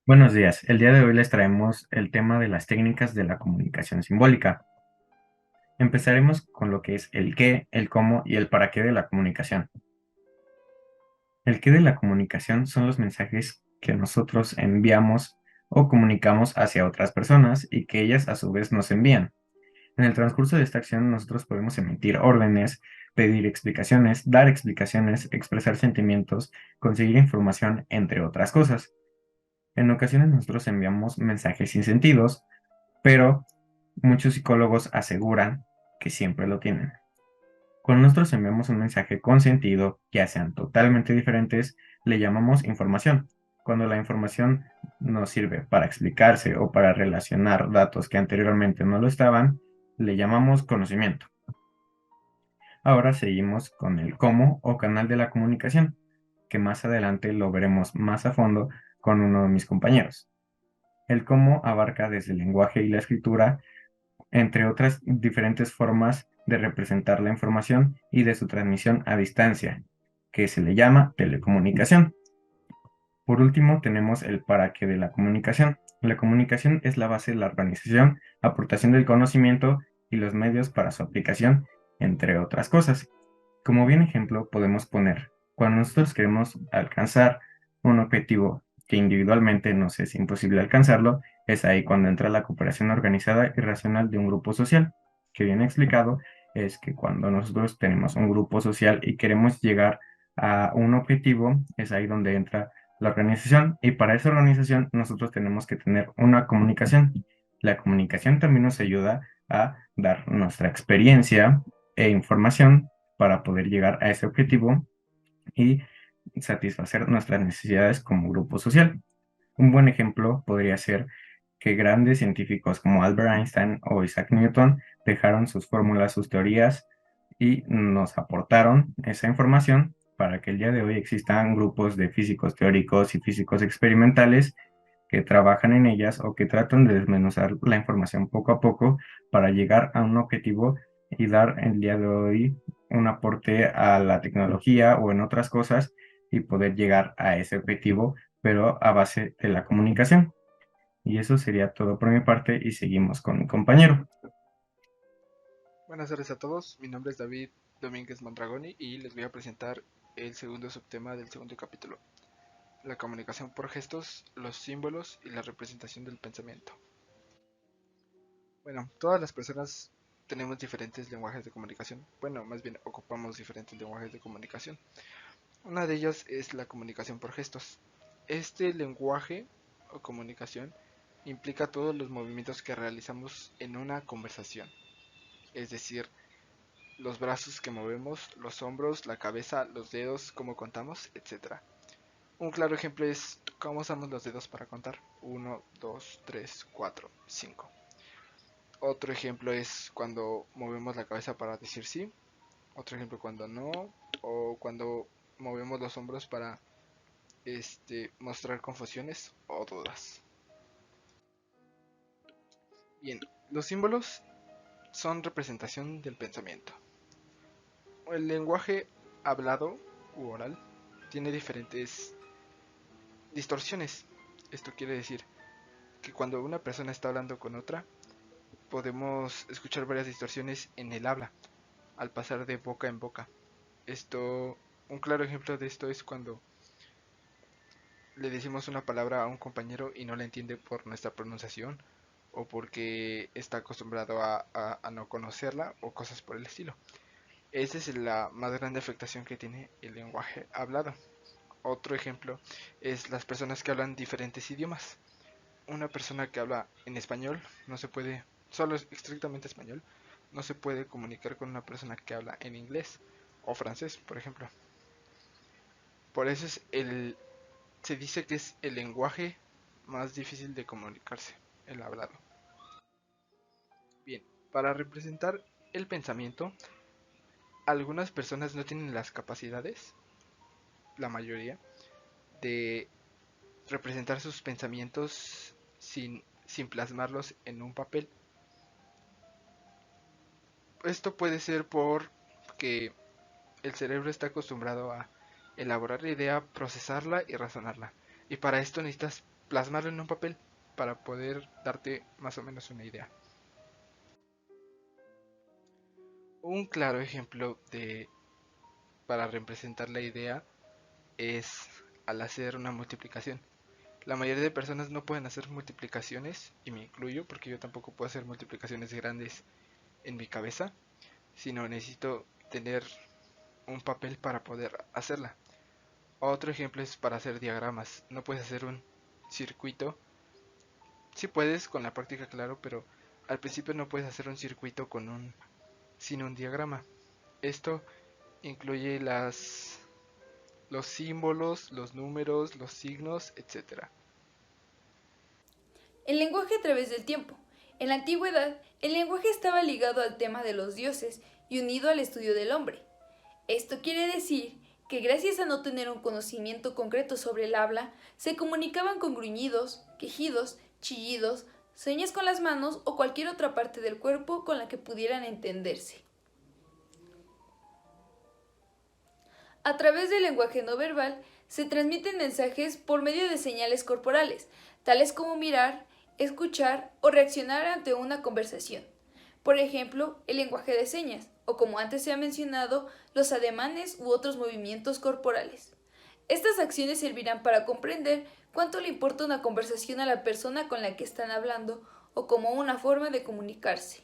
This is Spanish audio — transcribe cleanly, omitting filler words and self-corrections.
Buenos días. El día de hoy les traemos el tema de las técnicas de la comunicación simbólica. Empezaremos con lo que es el qué, el cómo y el para qué de la comunicación. El qué de la comunicación son los mensajes que nosotros enviamos o comunicamos hacia otras personas y que ellas a su vez nos envían. En el transcurso de esta acción nosotros podemos emitir órdenes, pedir explicaciones, dar explicaciones, expresar sentimientos, conseguir información, entre otras cosas. En ocasiones nosotros enviamos mensajes sin sentidos, pero muchos psicólogos aseguran que siempre lo tienen. Cuando nosotros enviamos un mensaje con sentido, ya sean totalmente diferentes, le llamamos información. Cuando la información nos sirve para explicarse o para relacionar datos que anteriormente no lo estaban, le llamamos conocimiento. Ahora seguimos con el cómo o canal de la comunicación, que más adelante lo veremos más a fondo con uno de mis compañeros. El cómo abarca desde el lenguaje y la escritura, entre otras diferentes formas de representar la información y de su transmisión a distancia, que se le llama telecomunicación. Por último, tenemos el para qué de la comunicación. La comunicación es la base de la organización, aportación del conocimiento y los medios para su aplicación, entre otras cosas. Como bien ejemplo, podemos poner, cuando nosotros queremos alcanzar un objetivo que individualmente nos es imposible alcanzarlo, es ahí cuando entra la cooperación organizada y racional de un grupo social, que bien explicado es que cuando nosotros tenemos un grupo social y queremos llegar a un objetivo, es ahí donde entra la organización, y para esa organización nosotros tenemos que tener una comunicación. La comunicación también nos ayuda a dar nuestra experiencia e información para poder llegar a ese objetivo y satisfacer nuestras necesidades como grupo social. Un buen ejemplo podría ser que grandes científicos como Albert Einstein o Isaac Newton dejaron sus fórmulas, sus teorías y nos aportaron esa información para que el día de hoy existan grupos de físicos teóricos y físicos experimentales que trabajan en ellas o que tratan de desmenuzar la información poco a poco para llegar a un objetivo y dar el día de hoy un aporte a la tecnología o en otras cosas y poder llegar a ese objetivo, pero a base de la comunicación. Y eso sería todo por mi parte y seguimos con mi compañero. Buenas tardes a todos, mi nombre es David Domínguez Mondragoni y les voy a presentar el segundo subtema del segundo capítulo, la comunicación por gestos, los símbolos y la representación del pensamiento. Bueno, todas las personas tenemos diferentes lenguajes de comunicación, bueno, más bien ocupamos diferentes lenguajes de comunicación. Una de ellas es la comunicación por gestos. Este lenguaje o comunicación implica todos los movimientos que realizamos en una conversación, es decir, los brazos que movemos, los hombros, la cabeza, los dedos, cómo contamos, etcétera. Un claro ejemplo es cómo usamos los dedos para contar. Uno, 2, 3, 4, 5. Otro ejemplo es cuando movemos la cabeza para decir sí. Otro ejemplo cuando no. O cuando movemos los hombros para mostrar confusiones o dudas. Bien, los símbolos son representación del pensamiento. El lenguaje hablado u oral tiene diferentes distorsiones. Esto quiere decir que cuando una persona está hablando con otra, podemos escuchar varias distorsiones en el habla al pasar de boca en boca. Un claro ejemplo de esto es cuando le decimos una palabra a un compañero y no la entiende por nuestra pronunciación o porque está acostumbrado a no conocerla o cosas por el estilo. Esa es la más grande afectación que tiene el lenguaje hablado. Otro ejemplo es las personas que hablan diferentes idiomas. Una persona que habla en español no se puede, solo es estrictamente español, no se puede comunicar con una persona que habla en inglés o francés, por ejemplo. Por eso se dice que es el lenguaje más difícil de comunicarse, el hablado. Bien, para representar el pensamiento, algunas personas no tienen las capacidades, la mayoría, de representar sus pensamientos sin plasmarlos en un papel. Esto puede ser porque el cerebro está acostumbrado a elaborar la idea, procesarla y razonarla. Y para esto necesitas plasmarlo en un papel para poder darte más o menos una idea. Un claro ejemplo para representar la idea es al hacer una multiplicación. La mayoría de personas no pueden hacer multiplicaciones, y me incluyo porque yo tampoco puedo hacer multiplicaciones grandes en mi cabeza, sino necesito tener un papel para poder hacerla. Otro ejemplo es para hacer diagramas. No puedes hacer un circuito. Sí puedes con la práctica, claro, pero al principio no puedes hacer un circuito sin un diagrama. Esto incluye los símbolos, los números, los signos, etc. El lenguaje a través del tiempo. En la antigüedad, el lenguaje estaba ligado al tema de los dioses y unido al estudio del hombre. Esto quiere decir que gracias a no tener un conocimiento concreto sobre el habla, se comunicaban con gruñidos, quejidos, chillidos, señas con las manos o cualquier otra parte del cuerpo con la que pudieran entenderse. A través del lenguaje no verbal, se transmiten mensajes por medio de señales corporales, tales como mirar, escuchar o reaccionar ante una conversación. Por ejemplo, el lenguaje de señas, o como antes se ha mencionado, los ademanes u otros movimientos corporales. Estas acciones servirán para comprender cuánto le importa una conversación a la persona con la que están hablando o como una forma de comunicarse.